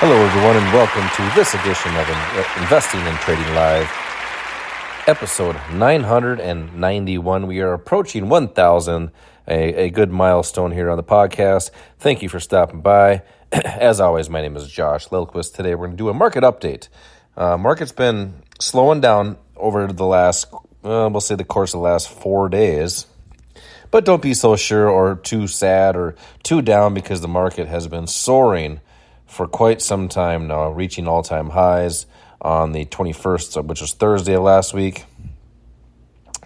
Hello, everyone, and welcome to this edition of Investing and Trading Live, episode 991. We are approaching 1,000, a good milestone here on the podcast. Thank you for stopping by. As always, my name is Josh Lilquist. Today, we're going to do a market update. Market's been slowing down over the last, we'll say the course of the last 4 days. But don't be so sure or too sad or too down because the market has been soaring for quite some time now, reaching all-time highs on the 21st, which was Thursday of last week.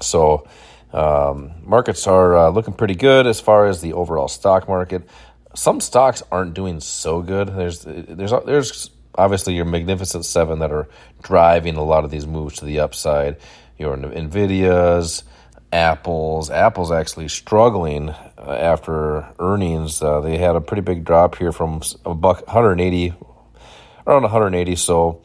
So markets are looking pretty good as far as the overall stock market. Some stocks aren't doing so good. There's obviously your Magnificent Seven that are driving a lot of these moves to the upside. Your NVIDIAs, Apple's actually struggling after earnings. They had a pretty big drop here from around 180 so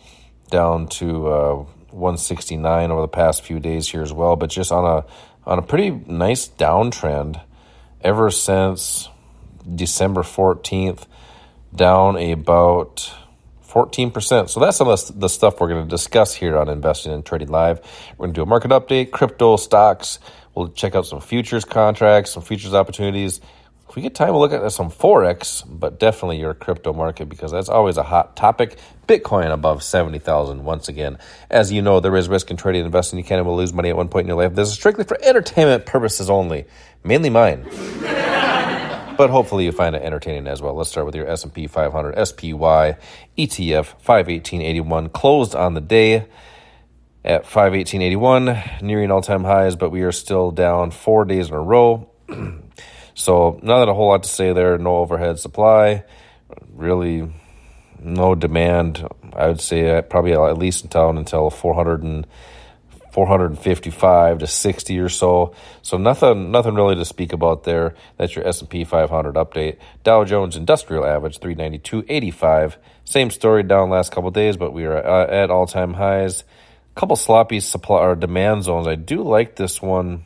down to 169 over the past few days here as well. But just on a pretty nice downtrend ever since December 14th, down about 14%. So that's some of the stuff we're going to discuss here on Investing and Trading Live. We're going to do a market update, crypto stocks. We'll check out some futures contracts, some futures opportunities. If we get time, we'll look at some Forex, but definitely your crypto market because that's always a hot topic. Bitcoin above 70,000 once again. As you know, there is risk in trading and investing. You can and will lose money at one point in your life. This is strictly for entertainment purposes only, mainly mine. But hopefully you find it entertaining as well. Let's start with your S&P 500 SPY ETF 518.81, closed on the day at 518.81, nearing all-time highs, but we are still down 4 days in a row. So not a whole lot to say there. No overhead supply, really no demand. I would say probably at least until 455 to 60 or so. So nothing really to speak about there. That's your S&P 500 update. Dow Jones Industrial Average 392.85. Same story down last couple of days, but we are at all-time highs. A couple sloppy supply or demand zones. I do like this one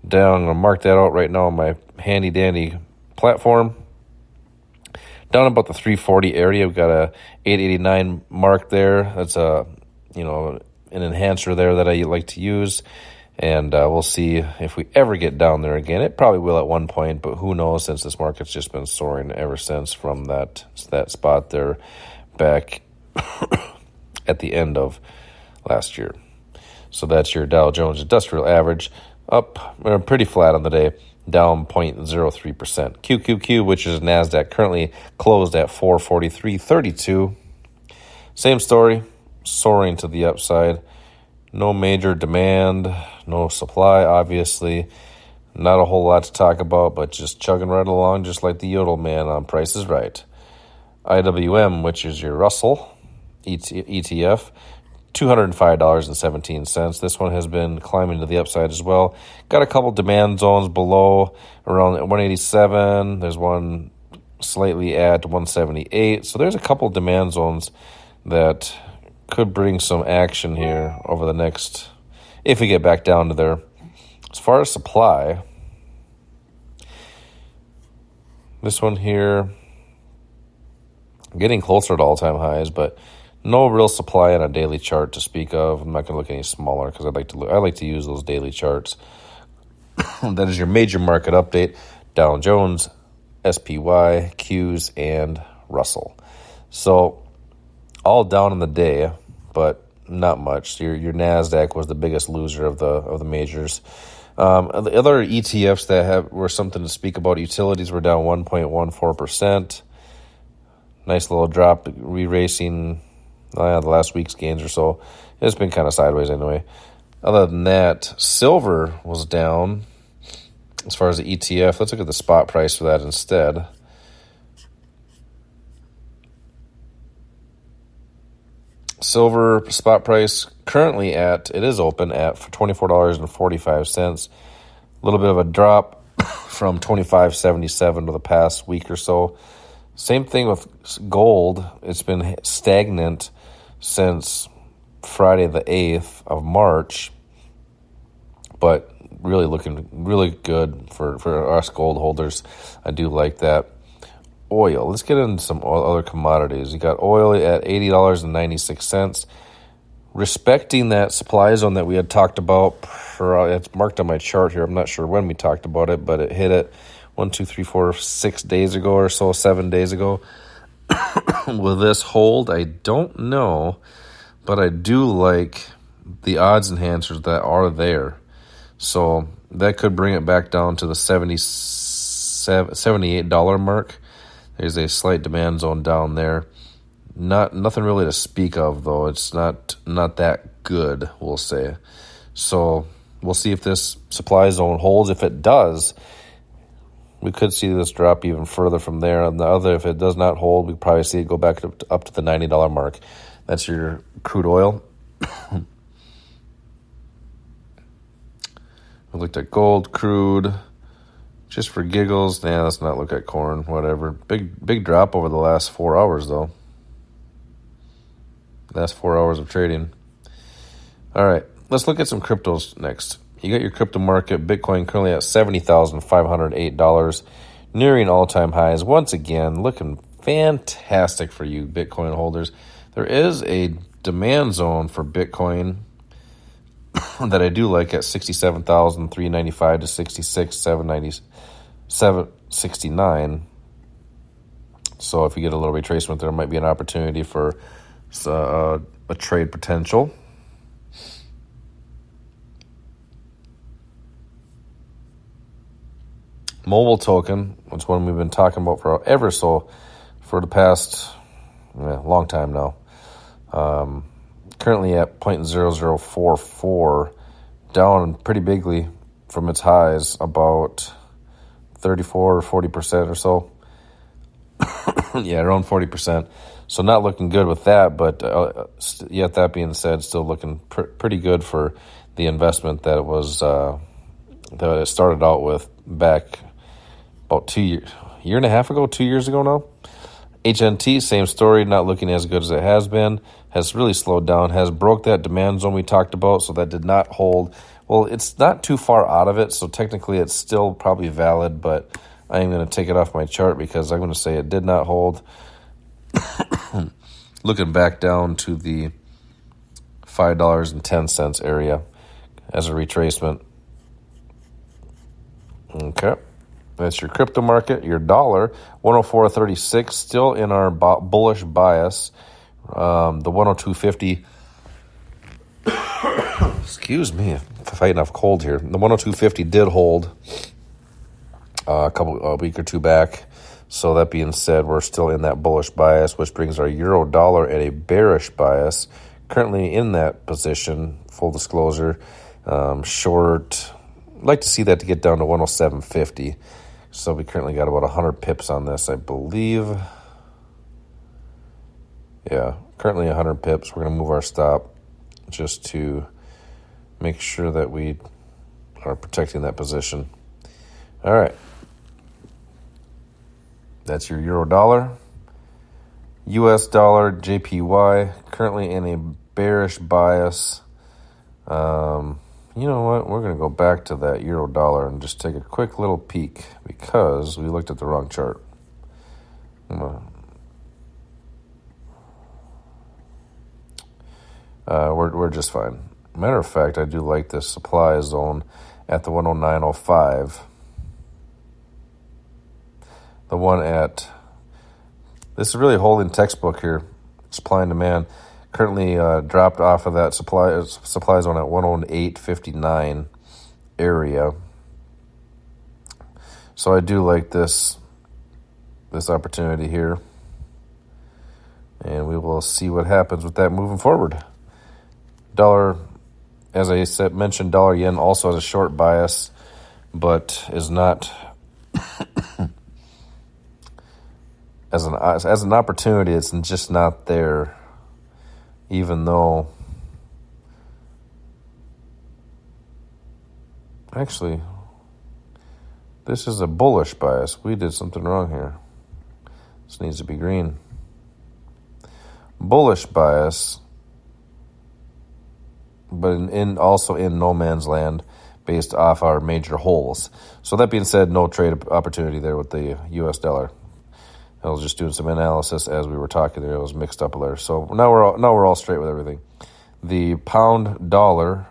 down. I'm going to mark that out right now on my handy dandy platform. Down about the 340 area, we've got a 889 mark there. That's an enhancer there that I like to use, and we'll see if we ever get down there again. It probably will at one point, but who knows, since this market's just been soaring ever since from that spot there back at the end of last year. So that's your Dow Jones Industrial Average, up pretty flat on the day, down 0.03%. QQQ, which is NASDAQ, currently closed at 443.32. Same story. Soaring to the upside. No major demand, no supply, obviously. Not a whole lot to talk about, but just chugging right along, just like the Yodel man on Price is Right. IWM, which is your Russell ETF, $205.17. This one has been climbing to the upside as well. Got a couple demand zones below, around 187. There's one slightly at 178. So there's a couple demand zones that could bring some action here over the next, if we get back down to there. As far as supply, this one here, getting closer to all-time highs, but no real supply on a daily chart to speak of. I'm not going to look any smaller because I like to use those daily charts. That is your major market update. Dow Jones, SPY, Qs, and Russell. So all down in the day, but not much. Your NASDAQ was the biggest loser of the majors. The other ETFs that were something to speak about, utilities were down 1.14%. Nice little drop, re-racing the last week's gains or so. It's been kind of sideways anyway. Other than that, silver was down as far as the ETF. Let's look at the spot price for that instead. Silver spot price currently it is open at $24.45. A little bit of a drop from $25.77 over the past week or so. Same thing with gold. It's been stagnant since Friday the 8th of March, but really looking really good for us gold holders. I do like that. oil. Let's get into some other commodities. You got oil at $80.96. Respecting that supply zone that we had talked about, it's marked on my chart here. I'm not sure when we talked about it, but it hit it 6 days ago or so, 7 days ago. Will this hold? I don't know, but I do like the odds enhancers that are there. So that could bring it back down to the $78 mark. There's a slight demand zone down there. Nothing really to speak of, though. It's not that good, we'll say. So we'll see if this supply zone holds. If it does, we could see this drop even further from there. On the other, if it does not hold, we probably see it go back up to the $90 mark. That's your crude oil. We looked at gold, crude, just for giggles. Let's not look at corn, whatever. Big drop over the last 4 hours, though. Last 4 hours of trading. All right, let's look at some cryptos next. You got your crypto market. Bitcoin currently at $70,508, nearing all-time highs. Once again, looking fantastic for you Bitcoin holders. There is a demand zone for Bitcoin that I do like at 67,395 to 66,769. So if you get a little retracement, there might be an opportunity for a trade potential. Mobile token, which one we've been talking about for the past long time now. Currently at 0.0044, down pretty bigly from its highs, about 34 or 40% or so. Yeah, around 40%. So not looking good with that, but yet that being said, still looking pretty good for the investment that it was that it started out with back about 2 years ago now. HNT, same story, not looking as good as it has been, has really slowed down, has broke that demand zone we talked about, so that did not hold. Well, it's not too far out of it, so technically it's still probably valid, but I am going to take it off my chart because I'm going to say it did not hold. Looking back down to the $5.10 area as a retracement. Okay. That's your crypto market. Your dollar, 104.36, still in our bullish bias. The 102.50. Excuse me, fighting off cold here. The 102.50 did hold a week or two back. So that being said, we're still in that bullish bias, which brings our euro dollar at a bearish bias. Currently in that position, full disclosure, short. I'd like to see that to get down to 107.50. So we currently got about 100 pips on this, I believe. Yeah, currently 100 pips. We're going to move our stop just to make sure that we are protecting that position. All right. That's your euro dollar. US dollar, JPY, currently in a bearish bias. You know what? We're going to go back to that euro dollar and just take a quick little peek because we looked at the wrong chart. We're just fine. Matter of fact, I do like this supply zone at the 109.05. The one at, this is really holding textbook here, supply and demand. Currently dropped off of that supply zone at 108.59 area. So I do like this opportunity here. And we will see what happens with that moving forward. Dollar, as I mentioned, dollar yen also has a short bias, but is not as an opportunity. It's just not there. Even though, actually, this is a bullish bias. We did something wrong here. This needs to be green. Bullish bias, but also in no man's land based off our major holes. So that being said, no trade opportunity there with the U.S. dollar. I was just doing some analysis as we were talking there. It was mixed up there. So now we're all straight with everything. The pound dollar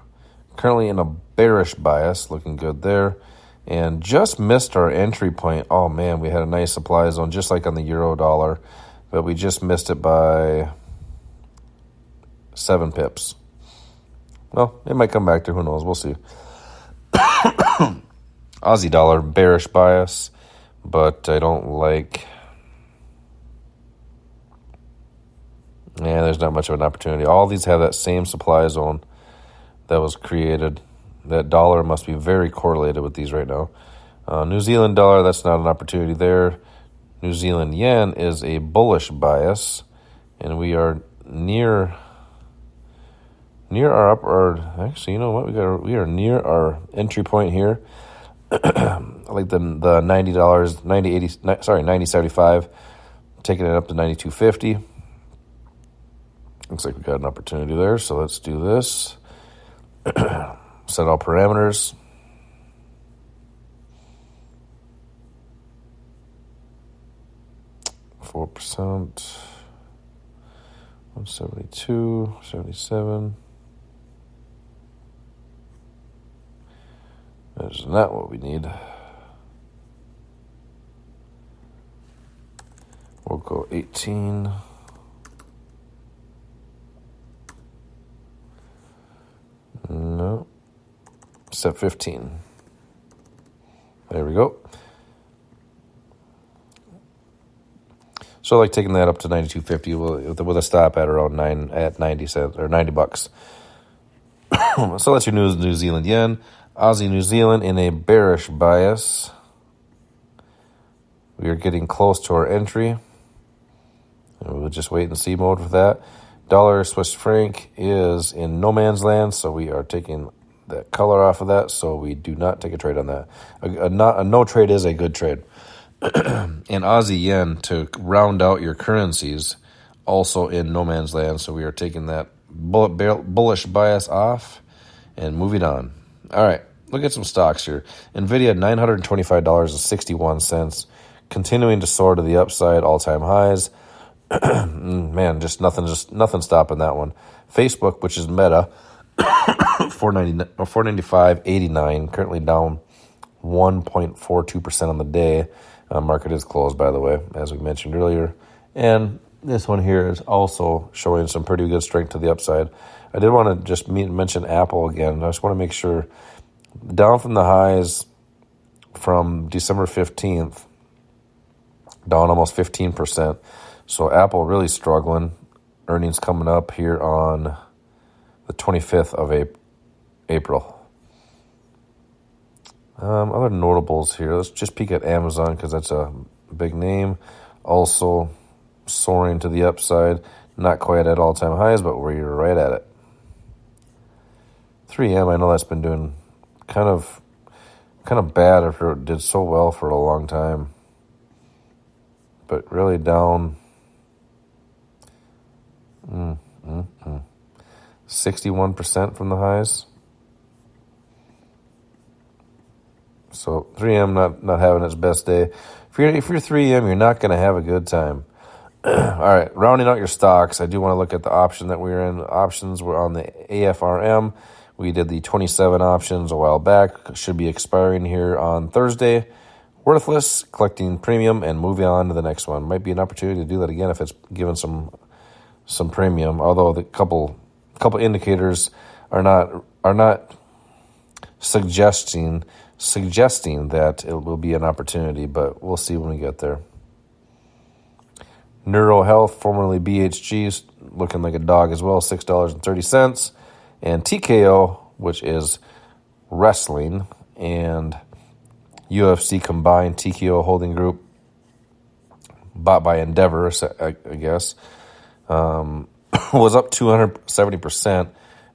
currently in a bearish bias, looking good there. And just missed our entry point. Oh, man, we had a nice supply zone, just like on the euro dollar. But we just missed it by 7 pips. Well, it might come back to, who knows? We'll see. Aussie dollar, bearish bias. But I don't like... Yeah, there's not much of an opportunity. All these have that same supply zone that was created. That dollar must be very correlated with these right now. New Zealand dollar, that's not an opportunity there. New Zealand yen is a bullish bias, and we are near our upper. Actually, you know what? We are near our entry point here. Like the $90, 90.75, taking it up to 92.50. Looks like we got an opportunity there, so let's do this. Set all parameters. %, 172, 77. That is not what we need. We'll go 18. No. Set 15. There we go. So I like taking that up to 92.50 with a stop at around 90 cents or $90. So that's your New Zealand yen. Aussie New Zealand in a bearish bias. We are getting close to our entry. We'll just wait and see mode for that. Dollar Swiss franc is in no man's land, so we are taking that color off of that, so we do not take a trade on that. A no trade is a good trade. And Aussie yen, to round out your currencies, also in no man's land, so we are taking that bullish bias off and moving on. All right, look at some stocks here. NVIDIA, $925.61, continuing to soar to the upside, all-time highs. Man, just nothing stopping that one. Facebook, which is Meta, $495.89, currently down 1.42% on the day. Market is closed, by the way, as we mentioned earlier. And this one here is also showing some pretty good strength to the upside. I did want to just mention Apple again. I just want to make sure, down from the highs from December 15th, down almost 15%. So Apple really struggling. Earnings coming up here on the 25th of April. Other notables here. Let's just peek at Amazon because that's a big name. Also soaring to the upside. Not quite at all-time highs, but we're right at it. 3M, I know that's been doing kind of bad after it did so well for a long time. But really down 61% from the highs. So 3M not having its best day. If you're 3M, you're not going to have a good time. All right, rounding out your stocks, I do want to look at the option that we're in. Options were on the AFRM. We did the 27 options a while back. Should be expiring here on Thursday. Worthless, collecting premium, and moving on to the next one. Might be an opportunity to do that again if it's given some premium. Although the couple indicators are not suggesting that it will be an opportunity, but we'll see when we get there. NeuroHealth, formerly BHG, looking like a dog as well, $6.30. And TKO, which is wrestling and UFC combined, TKO Holding Group, bought by Endeavor, I guess, was up 270%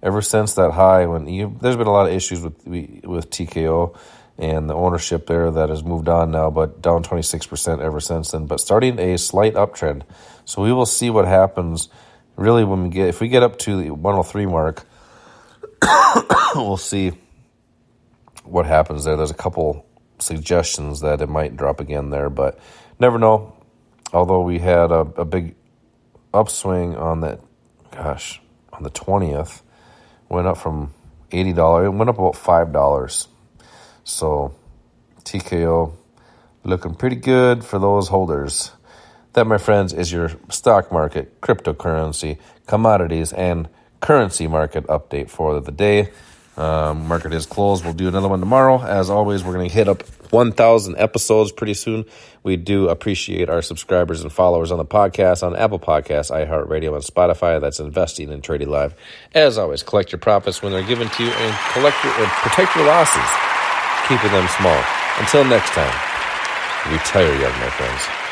ever since that high. There's been a lot of issues with TKO and the ownership there that has moved on now, but down 26% ever since then. But starting a slight uptrend, so we will see what happens. Really, if we get up to the 103 mark, we'll see what happens there. There's a couple suggestions that it might drop again there, but never know. although we had a big upswing on the 20th, went up from $80, it went up about $5. So TKO looking pretty good for those holders. That, my friends, is your stock market, cryptocurrency, commodities, and currency market update for the day. Market is closed. We'll do another one tomorrow. As always, we're going to hit up 1,000 episodes pretty soon. We do appreciate our subscribers and followers on the podcast, on Apple Podcasts, iHeartRadio, and Spotify. That's investing in Trading Live. As always, collect your profits when they're given to you and protect your losses, keeping them small. Until next time, retire young, my friends.